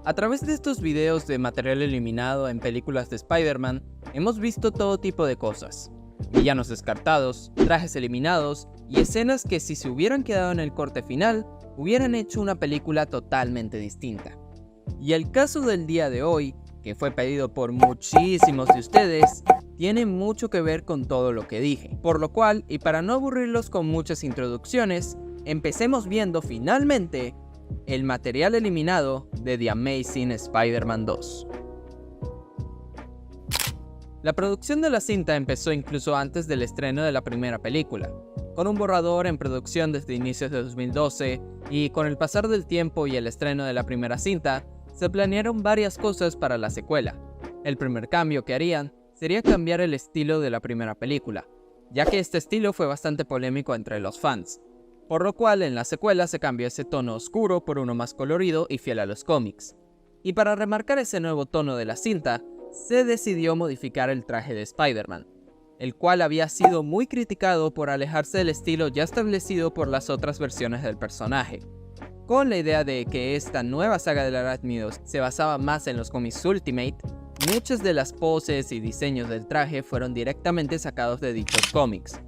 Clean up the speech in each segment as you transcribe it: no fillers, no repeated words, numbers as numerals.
A través de estos videos de material eliminado en películas de Spider-Man, hemos visto todo tipo de cosas. Villanos descartados, trajes eliminados y escenas que si se hubieran quedado en el corte final, hubieran hecho una película totalmente distinta. Y el caso del día de hoy, que fue pedido por muchísimos de ustedes, tiene mucho que ver con todo lo que dije. Por lo cual, y para no aburrirlos con muchas introducciones, empecemos viendo finalmente el material eliminado de The Amazing Spider-Man 2. La producción de la cinta empezó incluso antes del estreno de la primera película, con un borrador en producción desde inicios de 2012, y con el pasar del tiempo y el estreno de la primera cinta, se planearon varias cosas para la secuela. El primer cambio que harían sería cambiar el estilo de la primera película, ya que este estilo fue bastante polémico entre los fans, por lo cual en la secuela se cambió ese tono oscuro por uno más colorido y fiel a los cómics. Y para remarcar ese nuevo tono de la cinta, se decidió modificar el traje de Spider-Man, el cual había sido muy criticado por alejarse del estilo ya establecido por las otras versiones del personaje. Con la idea de que esta nueva saga del arácnido se basaba más en los cómics Ultimate, muchas de las poses y diseños del traje fueron directamente sacados de dichos cómics.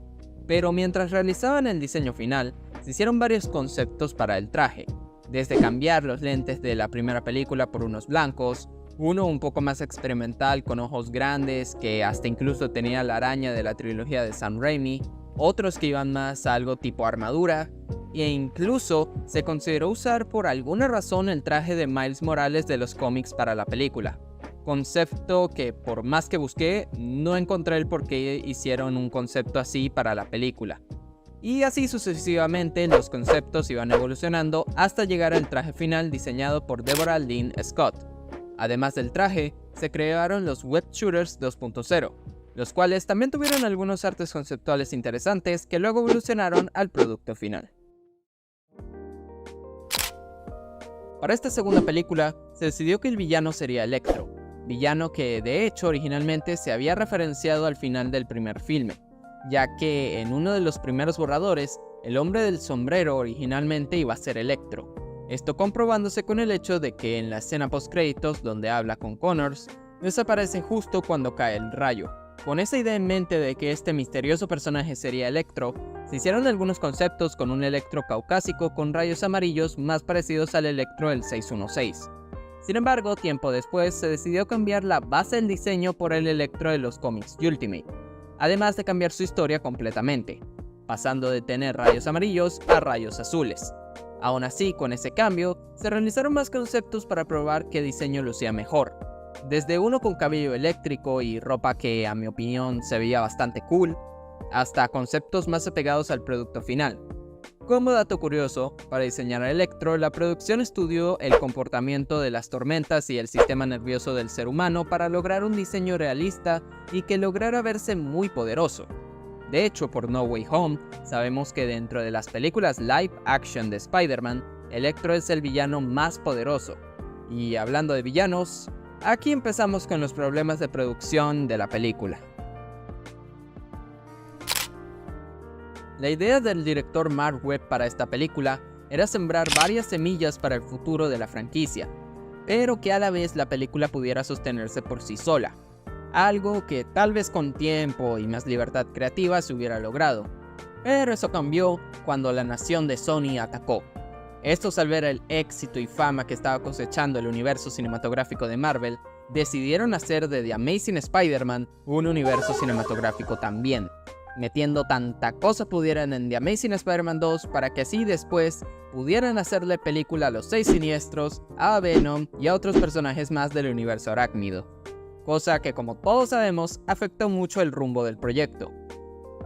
Pero mientras realizaban el diseño final, se hicieron varios conceptos para el traje, desde cambiar los lentes de la primera película por unos blancos, uno un poco más experimental con ojos grandes que hasta incluso tenía la araña de la trilogía de Sam Raimi, otros que iban más a algo tipo armadura, e incluso se consideró usar por alguna razón el traje de Miles Morales de los cómics para la película. Concepto que por más que busqué, no encontré el por qué hicieron un concepto así para la película. Y así sucesivamente los conceptos iban evolucionando hasta llegar al traje final diseñado por Deborah Lynn Scott. Además del traje, se crearon los Web Shooters 2.0, los cuales también tuvieron algunos artes conceptuales interesantes que luego evolucionaron al producto final. Para esta segunda película, se decidió que el villano sería Electro, villano que de hecho originalmente se había referenciado al final del primer filme, ya que en uno de los primeros borradores, el hombre del sombrero originalmente iba a ser Electro. Esto comprobándose con el hecho de que en la escena post-créditos donde habla con Connors, desaparece justo cuando cae el rayo. Con esa idea en mente de que este misterioso personaje sería Electro, se hicieron algunos conceptos con un Electro caucásico con rayos amarillos más parecidos al Electro del 616. Sin embargo, tiempo después se decidió cambiar la base del diseño por el Electro de los cómics Ultimate, además de cambiar su historia completamente, pasando de tener rayos amarillos a rayos azules. Aún así, con ese cambio, se realizaron más conceptos para probar qué diseño lucía mejor, desde uno con cabello eléctrico y ropa que a mi opinión se veía bastante cool, hasta conceptos más apegados al producto final. Como dato curioso, para diseñar a Electro, la producción estudió el comportamiento de las tormentas y el sistema nervioso del ser humano para lograr un diseño realista y que lograra verse muy poderoso. De hecho, por No Way Home, sabemos que dentro de las películas live action de Spider-Man, Electro es el villano más poderoso. Y hablando de villanos, aquí empezamos con los problemas de producción de la película. La idea del director Mark Webb para esta película era sembrar varias semillas para el futuro de la franquicia, pero que a la vez la película pudiera sostenerse por sí sola, algo que tal vez con tiempo y más libertad creativa se hubiera logrado, pero eso cambió cuando la nación de Sony atacó. Estos, al ver el éxito y fama que estaba cosechando el universo cinematográfico de Marvel, decidieron hacer de The Amazing Spider-Man un universo cinematográfico también, metiendo tanta cosa pudieran en The Amazing Spider-Man 2 para que así después pudieran hacerle película a los 6 Siniestros, a Venom y a otros personajes más del universo arácnido, cosa que como todos sabemos afectó mucho el rumbo del proyecto.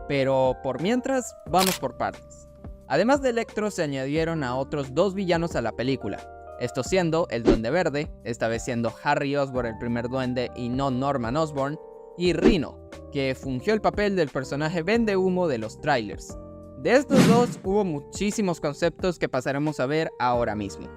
Pero por mientras, vamos por partes. Además de Electro, se añadieron a otros 2 villanos a la película, esto siendo el Duende Verde, esta vez siendo Harry Osborn el primer duende y no Norman Osborn, y Rhino, que fungió el papel del personaje vendehumo de los trailers. De estos dos hubo muchísimos conceptos que pasaremos a ver ahora mismo.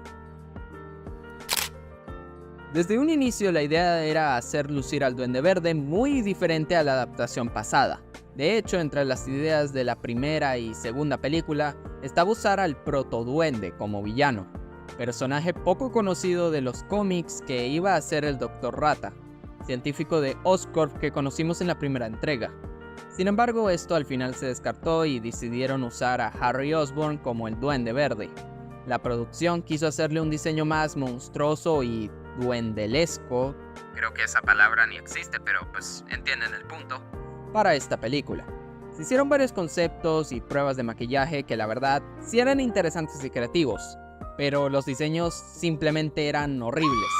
Desde un inicio la idea era hacer lucir al Duende Verde muy diferente a la adaptación pasada. De hecho, entre las ideas de la primera y segunda película estaba usar al Protoduende como villano. personaje poco conocido de los cómics que iba a ser el Dr. Rata, científico de Oscorp que conocimos en la primera entrega. Sin embargo, esto al final se descartó y decidieron usar a Harry Osborn como el Duende Verde. La producción quiso hacerle un diseño más monstruoso y duendelesco, creo que esa palabra ni existe, pero pues entienden el punto, para esta película. Se hicieron varios conceptos y pruebas de maquillaje que la verdad sí eran interesantes y creativos, pero los diseños simplemente eran horribles.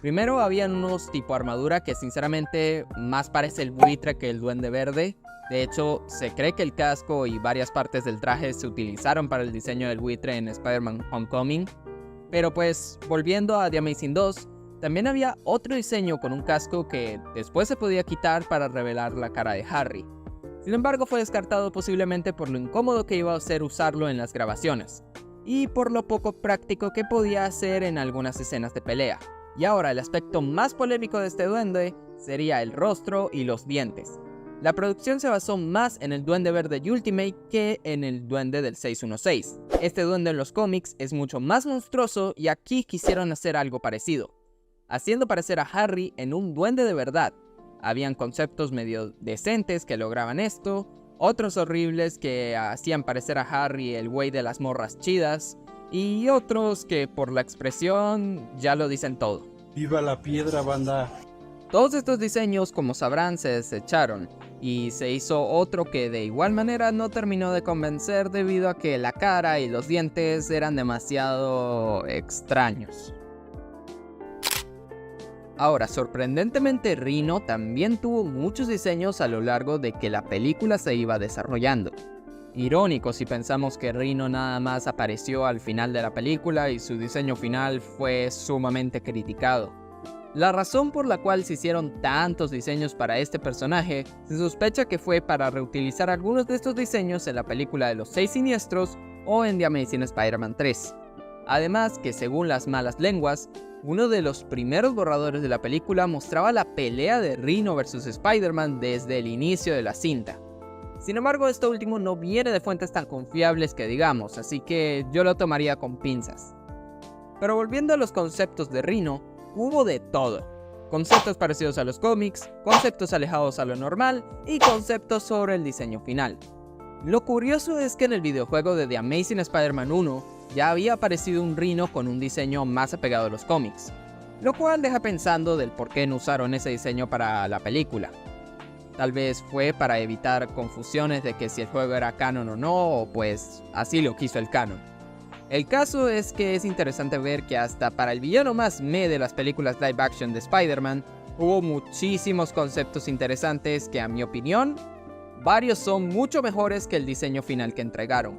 Primero habían unos tipo armadura que sinceramente más parece el buitre que el Duende Verde. De hecho, se cree que el casco y varias partes del traje se utilizaron para el diseño del buitre en Spider-Man Homecoming. Pero pues, volviendo a The Amazing 2, también había otro diseño con un casco que después se podía quitar para revelar la cara de Harry. Sin embargo, fue descartado posiblemente por lo incómodo que iba a ser usarlo en las grabaciones, y por lo poco práctico que podía hacer en algunas escenas de pelea. Y ahora el aspecto más polémico de este duende sería el rostro y los dientes. La producción se basó más en el Duende Verde Ultimate que en el duende del 616. Este duende en los cómics es mucho más monstruoso y aquí quisieron hacer algo parecido, haciendo parecer a Harry en un duende de verdad. Habían conceptos medio decentes que lograban esto, otros horribles que hacían parecer a Harry el güey de las morras chidas, y otros que por la expresión ya lo dicen todo. ¡Viva la piedra, banda! Todos estos diseños, como sabrán, se desecharon, y se hizo otro que de igual manera no terminó de convencer debido a que la cara y los dientes eran demasiado extraños. Ahora, sorprendentemente Rhino también tuvo muchos diseños a lo largo de que la película se iba desarrollando. Irónico si pensamos que Rhino nada más apareció al final de la película y su diseño final fue sumamente criticado. La razón por la cual se hicieron tantos diseños para este personaje se sospecha que fue para reutilizar algunos de estos diseños en la película de los 6 Siniestros o en The Amazing Spider-Man 3. Además que según las malas lenguas, uno de los primeros borradores de la película mostraba la pelea de Rhino vs Spider-Man desde el inicio de la cinta. Sin embargo, esto último no viene de fuentes tan confiables que digamos, así que yo lo tomaría con pinzas. Pero volviendo a los conceptos de Rhino, hubo de todo. Conceptos parecidos a los cómics, conceptos alejados a lo normal y conceptos sobre el diseño final. Lo curioso es que en el videojuego de The Amazing Spider-Man 1 ya había aparecido un Rhino con un diseño más apegado a los cómics, lo cual deja pensando del por qué no usaron ese diseño para la película. Tal vez fue para evitar confusiones de que si el juego era canon o no, o pues así lo quiso el canon. El caso es que es interesante ver que hasta para el villano más meh de las películas live action de Spider-Man, hubo muchísimos conceptos interesantes que a mi opinión, varios son mucho mejores que el diseño final que entregaron.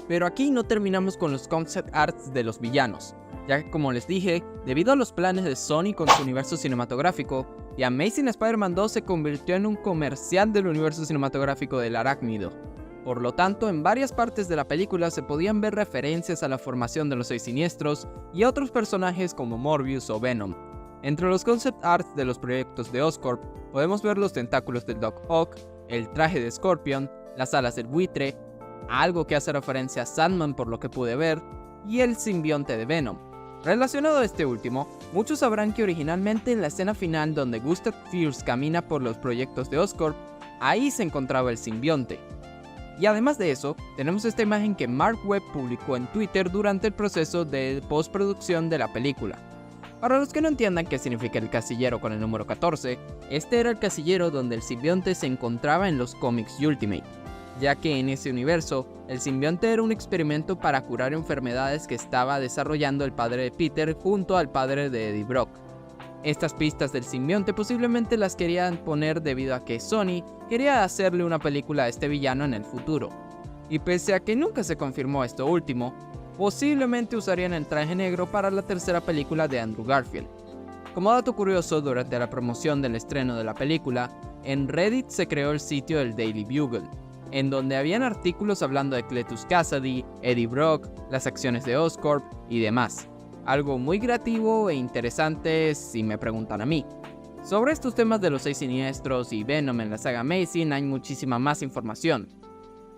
Pero aquí no terminamos con los concept arts de los villanos, ya que como les dije, debido a los planes de Sony con su universo cinematográfico, The Amazing Spider-Man 2 se convirtió en un comercial del universo cinematográfico del arácnido. Por lo tanto, en varias partes de la película se podían ver referencias a la formación de los 6 Siniestros y a otros personajes como Morbius o Venom. Entre los concept arts de los proyectos de Oscorp, podemos ver los tentáculos del Doc Ock, el traje de Scorpion, las alas del buitre, algo que hace referencia a Sandman por lo que pude ver, y el simbionte de Venom. Relacionado a este último, muchos sabrán que originalmente en la escena final donde Gustav Fierce camina por los proyectos de Oscorp, ahí se encontraba el simbionte. Y además de eso, tenemos esta imagen que Mark Webb publicó en Twitter durante el proceso de postproducción de la película. Para los que no entiendan qué significa el casillero con el número 14, este era el casillero donde el simbionte se encontraba en los cómics Ultimate, ya que en ese universo, el simbionte era un experimento para curar enfermedades que estaba desarrollando el padre de Peter junto al padre de Eddie Brock. Estas pistas del simbionte posiblemente las querían poner debido a que Sony quería hacerle una película a este villano en el futuro. Y pese a que nunca se confirmó esto último, posiblemente usarían el traje negro para la tercera película de Andrew Garfield. Como dato curioso, durante la promoción del estreno de la película, en Reddit se creó el sitio del Daily Bugle, en donde habían artículos hablando de Cletus Kasady, Eddie Brock, las acciones de Oscorp y demás. Algo muy creativo e interesante si me preguntan a mí. Sobre estos temas de los 6 Siniestros y Venom en la saga Amazing hay muchísima más información.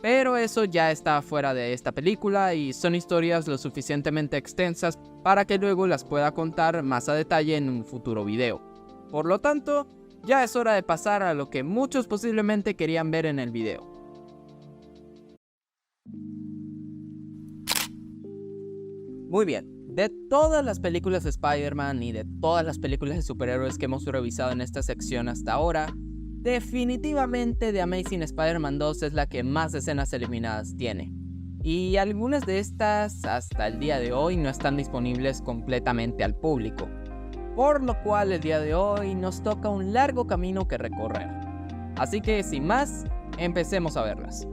Pero eso ya está fuera de esta película y son historias lo suficientemente extensas para que luego las pueda contar más a detalle en un futuro video. Por lo tanto, ya es hora de pasar a lo que muchos posiblemente querían ver en el video. Muy bien, de todas las películas de Spider-Man y de todas las películas de superhéroes que hemos revisado en esta sección hasta ahora, definitivamente The Amazing Spider-Man 2 es la que más escenas eliminadas tiene. Y algunas de estas hasta el día de hoy no están disponibles completamente al público. Por lo cual el día de hoy nos toca un largo camino que recorrer. Así que sin más, empecemos a verlas.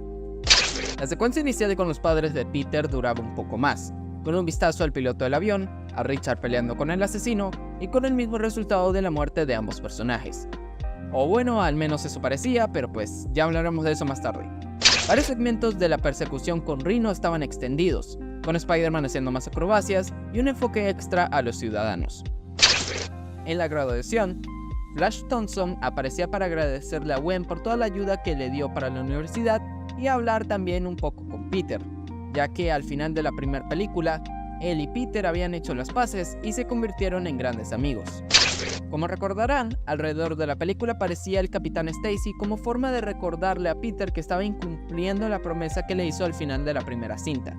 La secuencia inicial con los padres de Peter duraba un poco más, con un vistazo al piloto del avión, a Richard peleando con el asesino y con el mismo resultado de la muerte de ambos personajes. O bueno, al menos eso parecía, pero pues ya hablaremos de eso más tarde. Varios segmentos de la persecución con Rhino estaban extendidos, con Spider-Man haciendo más acrobacias y un enfoque extra a los ciudadanos. En la graduación, Flash Thompson aparecía para agradecerle a Gwen por toda la ayuda que le dio para la universidad y hablar también un poco con Peter, ya que al final de la primera película, él y Peter habían hecho las paces y se convirtieron en grandes amigos. Como recordarán, alrededor de la película aparecía el Capitán Stacy como forma de recordarle a Peter que estaba incumpliendo la promesa que le hizo al final de la primera cinta.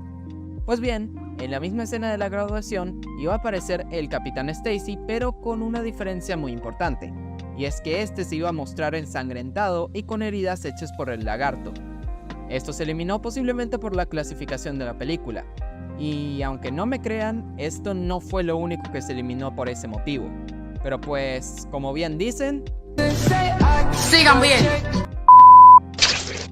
Pues bien, en la misma escena de la graduación iba a aparecer el Capitán Stacy, pero con una diferencia muy importante, y es que este se iba a mostrar ensangrentado y con heridas hechas por el lagarto. Esto se eliminó posiblemente por la clasificación de la película, y aunque no me crean, esto no fue lo único que se eliminó por ese motivo. Pero pues, como bien dicen, sigan bien.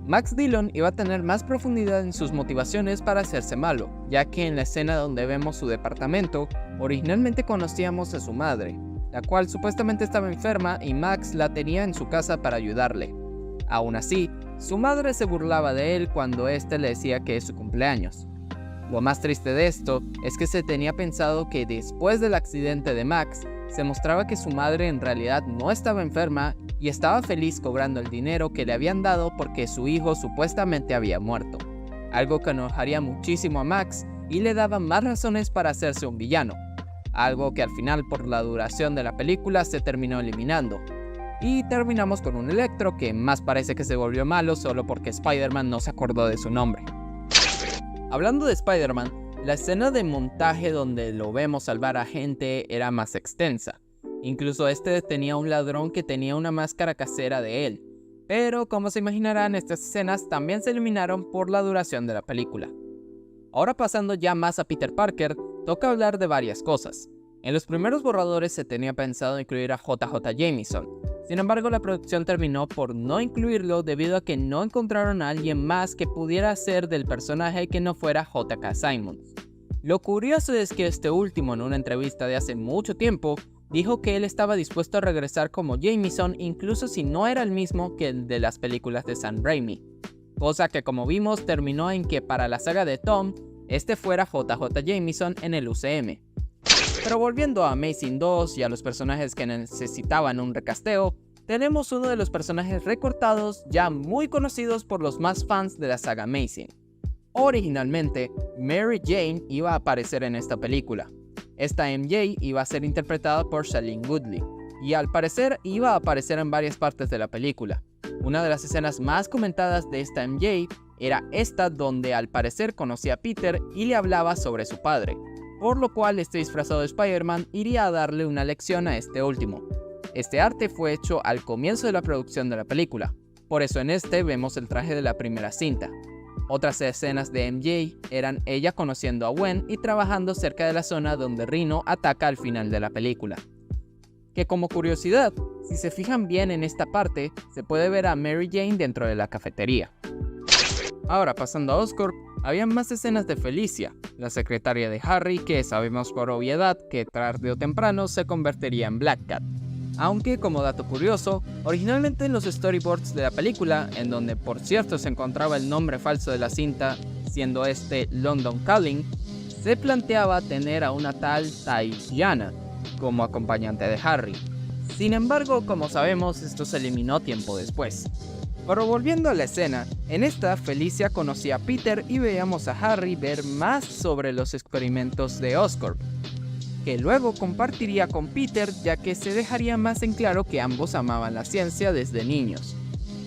Max Dillon iba a tener más profundidad en sus motivaciones para hacerse malo, ya que en la escena donde vemos su departamento, originalmente conocíamos a su madre, la cual supuestamente estaba enferma y Max la tenía en su casa para ayudarle. Aún así, su madre se burlaba de él cuando éste le decía que es su cumpleaños. Lo más triste de esto es que se tenía pensado que después del accidente de Max, se mostraba que su madre en realidad no estaba enferma y estaba feliz cobrando el dinero que le habían dado porque su hijo supuestamente había muerto. Algo que enojaría muchísimo a Max y le daba más razones para hacerse un villano. Algo que al final por la duración de la película se terminó eliminando. Y terminamos con un Electro que más parece que se volvió malo solo porque Spider-Man no se acordó de su nombre. Hablando de Spider-Man, la escena de montaje donde lo vemos salvar a gente era más extensa. Incluso este tenía un ladrón que tenía una máscara casera de él. Pero como se imaginarán, estas escenas también se eliminaron por la duración de la película. Ahora pasando ya más a Peter Parker, toca hablar de varias cosas. En los primeros borradores se tenía pensado incluir a JJ Jameson. Sin embargo, la producción terminó por no incluirlo debido a que no encontraron a alguien más que pudiera ser del personaje que no fuera J.K. Simmons. Lo curioso es que este último, en una entrevista de hace mucho tiempo, dijo que él estaba dispuesto a regresar como Jameson incluso si no era el mismo que el de las películas de Sam Raimi. Cosa que, como vimos, terminó en que para la saga de Tom, este fuera JJ Jameson en el UCM. Pero volviendo a Amazing 2 y a los personajes que necesitaban un recasteo, tenemos uno de los personajes recortados ya muy conocidos por los más fans de la saga Amazing. Originalmente, Mary Jane iba a aparecer en esta película. Esta MJ iba a ser interpretada por Shailene Woodley, y al parecer iba a aparecer en varias partes de la película. Una de las escenas más comentadas de esta MJ era esta donde al parecer conocía a Peter y le hablaba sobre su padre, por lo cual este disfrazado de Spider-Man iría a darle una lección a este último. Este arte fue hecho al comienzo de la producción de la película, por eso en este vemos el traje de la primera cinta. Otras escenas de MJ eran ella conociendo a Gwen y trabajando cerca de la zona donde Rhino ataca al final de la película. Que como curiosidad, si se fijan bien en esta parte, se puede ver a Mary Jane dentro de la cafetería. Ahora pasando a Oscorp, había más escenas de Felicia, la secretaria de Harry, que sabemos por obviedad que tarde o temprano se convertiría en Black Cat. Aunque, como dato curioso, originalmente en los storyboards de la película, en donde por cierto se encontraba el nombre falso de la cinta, siendo este London Calling, se planteaba tener a una tal Tatiana como acompañante de Harry. Sin embargo, como sabemos, esto se eliminó tiempo después. Pero volviendo a la escena, en esta Felicia conocía a Peter y veíamos a Harry ver más sobre los experimentos de Oscorp, que luego compartiría con Peter, ya que se dejaría más en claro que ambos amaban la ciencia desde niños.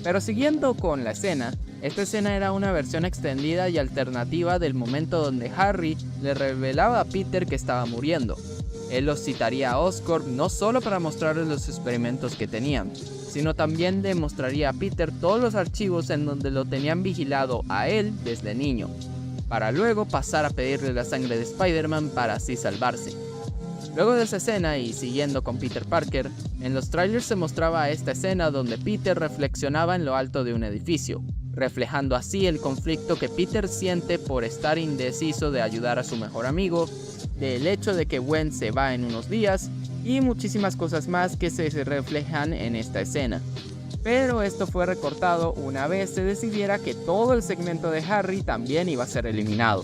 Pero siguiendo con la escena, esta escena era una versión extendida y alternativa del momento donde Harry le revelaba a Peter que estaba muriendo. Él los citaría a Oscorp no solo para mostrarles los experimentos que tenían, sino también demostraría a Peter todos los archivos en donde lo tenían vigilado a él desde niño, para luego pasar a pedirle la sangre de Spider-Man para así salvarse. Luego de esa escena y siguiendo con Peter Parker, en los trailers se mostraba esta escena donde Peter reflexionaba en lo alto de un edificio, reflejando así el conflicto que Peter siente por estar indeciso de ayudar a su mejor amigo, del hecho de que Gwen se va en unos días, y muchísimas cosas más que se reflejan en esta escena. Pero esto fue recortado una vez se decidiera que todo el segmento de Harry también iba a ser eliminado.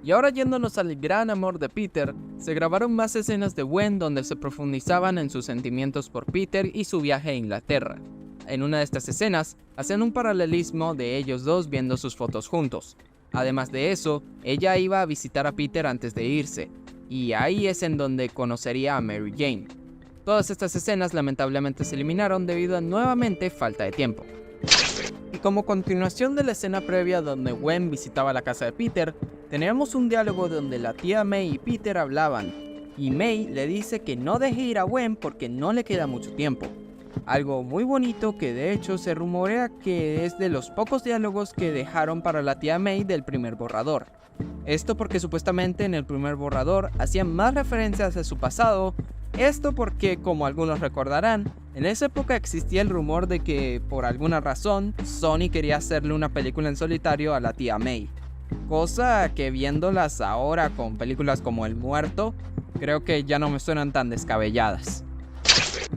Y ahora yéndonos al gran amor de Peter, se grabaron más escenas de Gwen donde se profundizaban en sus sentimientos por Peter y su viaje a Inglaterra. En una de estas escenas, hacían un paralelismo de ellos dos viendo sus fotos juntos. Además de eso, ella iba a visitar a Peter antes de irse, y ahí es en donde conocería a Mary Jane. Todas estas escenas lamentablemente se eliminaron debido a nuevamente falta de tiempo. Y como continuación de la escena previa donde Gwen visitaba la casa de Peter, teníamos un diálogo donde la tía May y Peter hablaban, y May le dice que no deje ir a Gwen porque no le queda mucho tiempo. Algo muy bonito que de hecho se rumorea que es de los pocos diálogos que dejaron para la tía May del primer borrador. Esto porque supuestamente en el primer borrador hacían más referencias a su pasado. Esto porque, como algunos recordarán, en esa época existía el rumor de que, por alguna razón, Sony quería hacerle una película en solitario a la tía May. Cosa que viéndolas ahora con películas como El Muerto, creo que ya no me suenan tan descabelladas.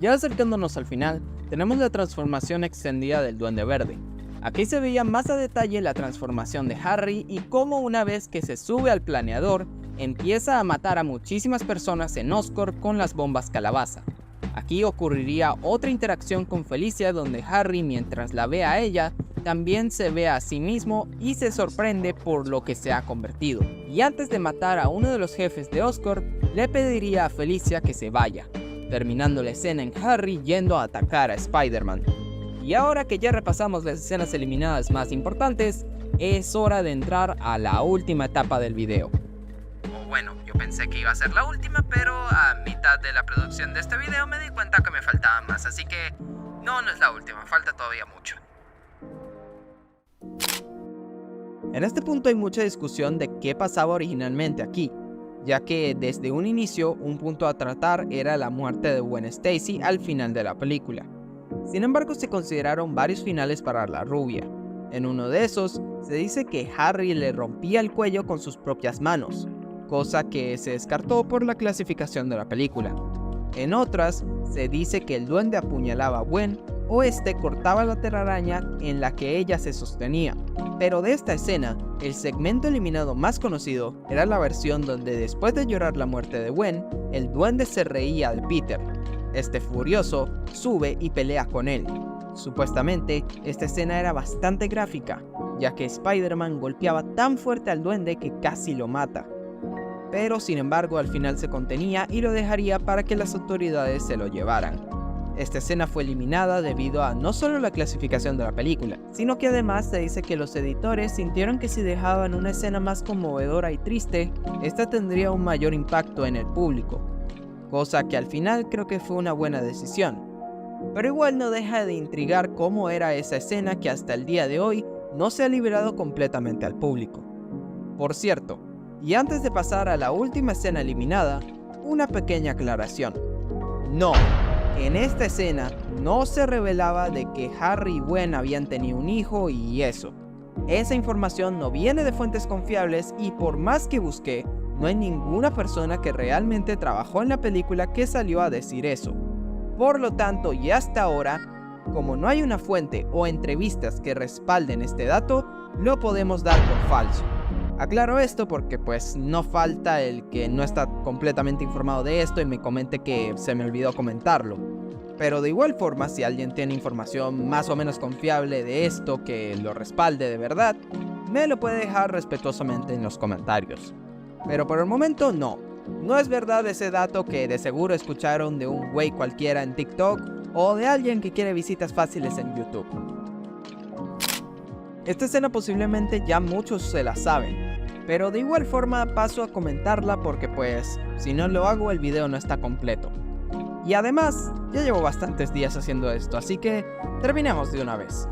Ya acercándonos al final, tenemos la transformación extendida del Duende Verde. Aquí se veía más a detalle la transformación de Harry y cómo una vez que se sube al planeador, empieza a matar a muchísimas personas en Oscorp con las bombas calabaza. Aquí ocurriría otra interacción con Felicia donde Harry, mientras la ve a ella, también se ve a sí mismo y se sorprende por lo que se ha convertido. Y antes de matar a uno de los jefes de Oscorp, le pediría a Felicia que se vaya, terminando la escena en Harry yendo a atacar a Spider-Man. Y ahora que ya repasamos las escenas eliminadas más importantes, es hora de entrar a la última etapa del video. O bueno, yo pensé que iba a ser la última, pero a mitad de la producción de este video me di cuenta que me faltaban más, así que no es la última, falta todavía mucho. En este punto hay mucha discusión de qué pasaba originalmente aquí, ya que desde un inicio un punto a tratar era la muerte de Gwen Stacy al final de la película. Sin embargo, se consideraron varios finales para la rubia. En uno de esos, se dice que Harry le rompía el cuello con sus propias manos, cosa que se descartó por la clasificación de la película. En otras, se dice que el duende apuñalaba a Gwen o este cortaba la telaraña en la que ella se sostenía. Pero de esta escena, el segmento eliminado más conocido era la versión donde después de llorar la muerte de Gwen, el duende se reía de Peter. Este furioso sube y pelea con él. Supuestamente, esta escena era bastante gráfica, ya que Spider-Man golpeaba tan fuerte al duende que casi lo mata. Pero sin embargo al final se contenía y lo dejaría para que las autoridades se lo llevaran. Esta escena fue eliminada debido a no solo la clasificación de la película, sino que además se dice que los editores sintieron que si dejaban una escena más conmovedora y triste, esta tendría un mayor impacto en el público. Cosa que al final creo que fue una buena decisión. Pero igual no deja de intrigar cómo era esa escena que hasta el día de hoy no se ha liberado completamente al público. Por cierto, y antes de pasar a la última escena eliminada, una pequeña aclaración. No, en esta escena no se revelaba de que Harry y Gwen habían tenido un hijo y eso. Esa información no viene de fuentes confiables y por más que busqué, no hay ninguna persona que realmente trabajó en la película que salió a decir eso. Por lo tanto, y hasta ahora, como no hay una fuente o entrevistas que respalden este dato, lo podemos dar por falso. Aclaro esto porque pues no falta el que no está completamente informado de esto y me comente que se me olvidó comentarlo. Pero de igual forma, si alguien tiene información más o menos confiable de esto que lo respalde de verdad, me lo puede dejar respetuosamente en los comentarios. Pero por el momento no es verdad ese dato que de seguro escucharon de un güey cualquiera en TikTok o de alguien que quiere visitas fáciles en YouTube. Esta escena posiblemente ya muchos se la saben, pero de igual forma paso a comentarla porque pues si no lo hago el video no está completo. Y además ya llevo bastantes días haciendo esto, así que terminemos de una vez.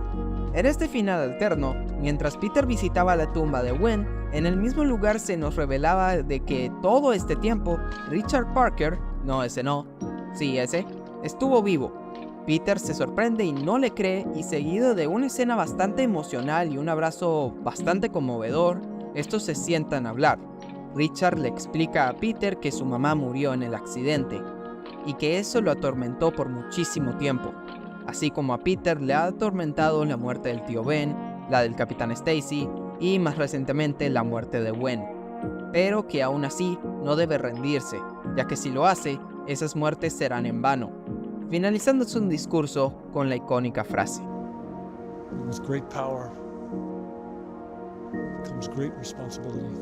En este final alterno, mientras Peter visitaba la tumba de Gwen, en el mismo lugar se nos revelaba de que todo este tiempo Richard Parker, no ese no, sí ese, estuvo vivo. Peter se sorprende y no le cree, y seguido de una escena bastante emocional y un abrazo bastante conmovedor, estos se sientan a hablar. Richard le explica a Peter que su mamá murió en el accidente, y que eso lo atormentó por muchísimo tiempo, así como a Peter le ha atormentado la muerte del tío Ben, la del Capitán Stacy, y más recientemente la muerte de Gwen, pero que aún así no debe rendirse, ya que si lo hace, esas muertes serán en vano, finalizando su discurso con la icónica frase: With great power comes great responsibility.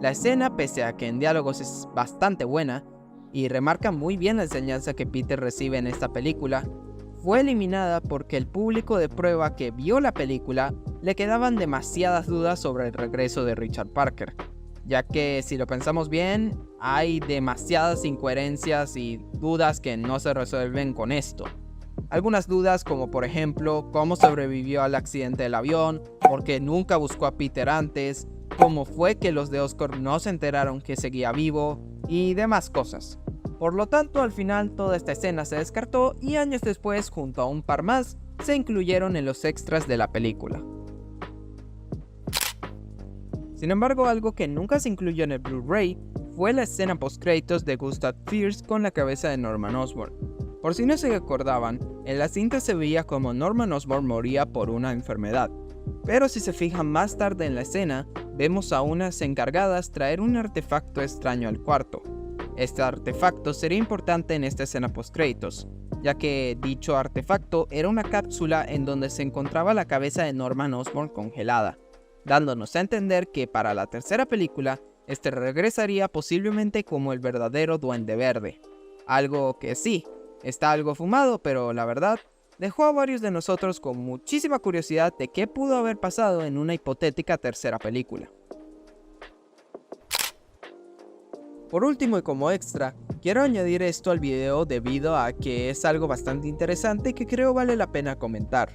La escena, pese a que en diálogos es bastante buena y remarca muy bien la enseñanza que Peter recibe en esta película, fue eliminada porque el público de prueba que vio la película le quedaban demasiadas dudas sobre el regreso de Richard Parker, ya que si lo pensamos bien, hay demasiadas incoherencias y dudas que no se resuelven con esto. Algunas dudas como por ejemplo, cómo sobrevivió al accidente del avión, porque nunca buscó a Peter antes, cómo fue que los de Oscorp no se enteraron que seguía vivo, y demás cosas. Por lo tanto, al final toda esta escena se descartó y años después, junto a un par más, se incluyeron en los extras de la película. Sin embargo, algo que nunca se incluyó en el Blu-ray fue la escena post-créditos de Gustav Fierce con la cabeza de Norman Osborn. Por si no se acordaban, en la cinta se veía como Norman Osborn moría por una enfermedad, pero si se fijan más tarde en la escena, vemos a unas encargadas traer un artefacto extraño al cuarto. Este artefacto sería importante en esta escena post-créditos, ya que dicho artefacto era una cápsula en donde se encontraba la cabeza de Norman Osborn congelada, dándonos a entender que para la tercera película, este regresaría posiblemente como el verdadero Duende Verde. Algo que sí, está algo fumado, pero la verdad, dejó a varios de nosotros con muchísima curiosidad de qué pudo haber pasado en una hipotética tercera película. Por último y como extra, quiero añadir esto al video debido a que es algo bastante interesante que creo vale la pena comentar.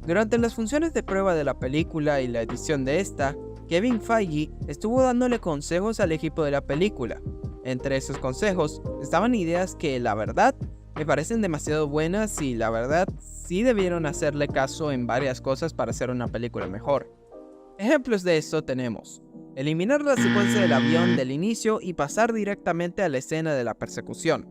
Durante las funciones de prueba de la película y la edición de esta, Kevin Feige estuvo dándole consejos al equipo de la película. Entre esos consejos estaban ideas que la verdad me parecen demasiado buenas y la verdad sí debieron hacerle caso en varias cosas para hacer una película mejor. Ejemplos de esto tenemos: eliminar la secuencia del avión del inicio y pasar directamente a la escena de la persecución,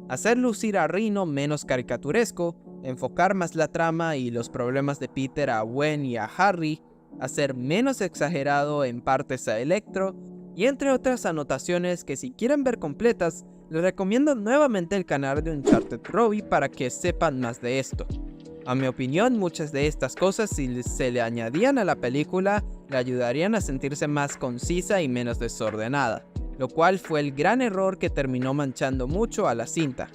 hacer lucir a Rhino menos caricaturesco, enfocar más la trama y los problemas de Peter a Gwen y a Harry, hacer menos exagerado en partes a Electro, y entre otras anotaciones que si quieren ver completas, les recomiendo nuevamente el canal de Uncharted Robbie para que sepan más de esto. A mi opinión, muchas de estas cosas, si se le añadían a la película, le ayudarían a sentirse más concisa y menos desordenada, lo cual fue el gran error que terminó manchando mucho a la cinta.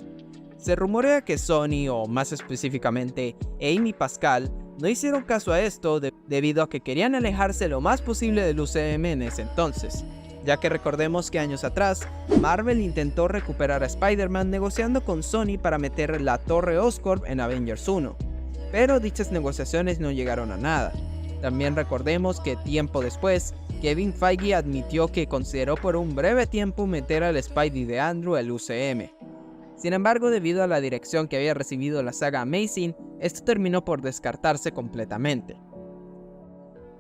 Se rumorea que Sony, o más específicamente Amy Pascal, no hicieron caso a esto debido a que querían alejarse lo más posible del UCM en ese entonces, ya que recordemos que años atrás, Marvel intentó recuperar a Spider-Man negociando con Sony para meter la Torre Oscorp en Avengers 1, pero dichas negociaciones no llegaron a nada. También recordemos que tiempo después, Kevin Feige admitió que consideró por un breve tiempo meter al Spidey de Andrew al UCM. Sin embargo, debido a la dirección que había recibido la saga Amazing, esto terminó por descartarse completamente.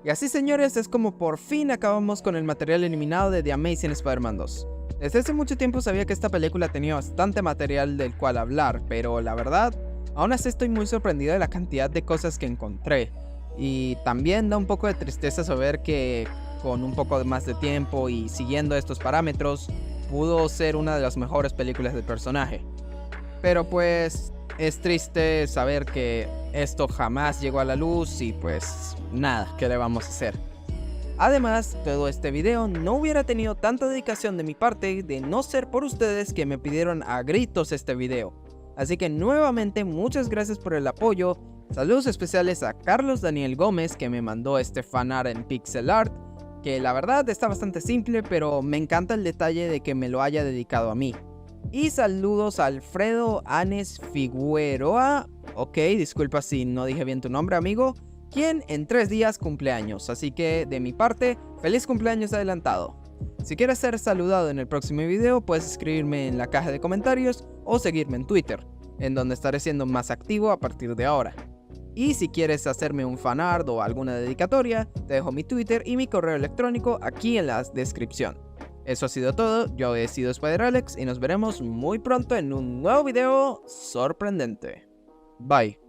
Y así, señores, es como por fin acabamos con el material eliminado de The Amazing Spider-Man 2. Desde hace mucho tiempo sabía que esta película tenía bastante material del cual hablar, pero la verdad, aún así estoy muy sorprendido de la cantidad de cosas que encontré. Y también da un poco de tristeza saber que con un poco más de tiempo y siguiendo estos parámetros, pudo ser una de las mejores películas del personaje. Pero pues es triste saber que esto jamás llegó a la luz y pues nada, ¿qué le vamos a hacer? Además, todo este video no hubiera tenido tanta dedicación de mi parte de no ser por ustedes que me pidieron a gritos este video. Así que nuevamente muchas gracias por el apoyo. Saludos especiales a Carlos Daniel Gómez, que me mandó este fanart en pixel art, que la verdad está bastante simple, pero me encanta el detalle de que me lo haya dedicado a mí. Y saludos a Alfredo Anes Figueroa, ok, disculpa si no dije bien tu nombre, amigo, quien en 3 días cumple años, así que de mi parte, feliz cumpleaños adelantado. Si quieres ser saludado en el próximo video, puedes escribirme en la caja de comentarios o seguirme en Twitter, en donde estaré siendo más activo a partir de ahora. Y si quieres hacerme un fanart o alguna dedicatoria, te dejo mi Twitter y mi correo electrónico aquí en la descripción. Eso ha sido todo, yo he sido SpiderAlex y nos veremos muy pronto en un nuevo video sorprendente. Bye.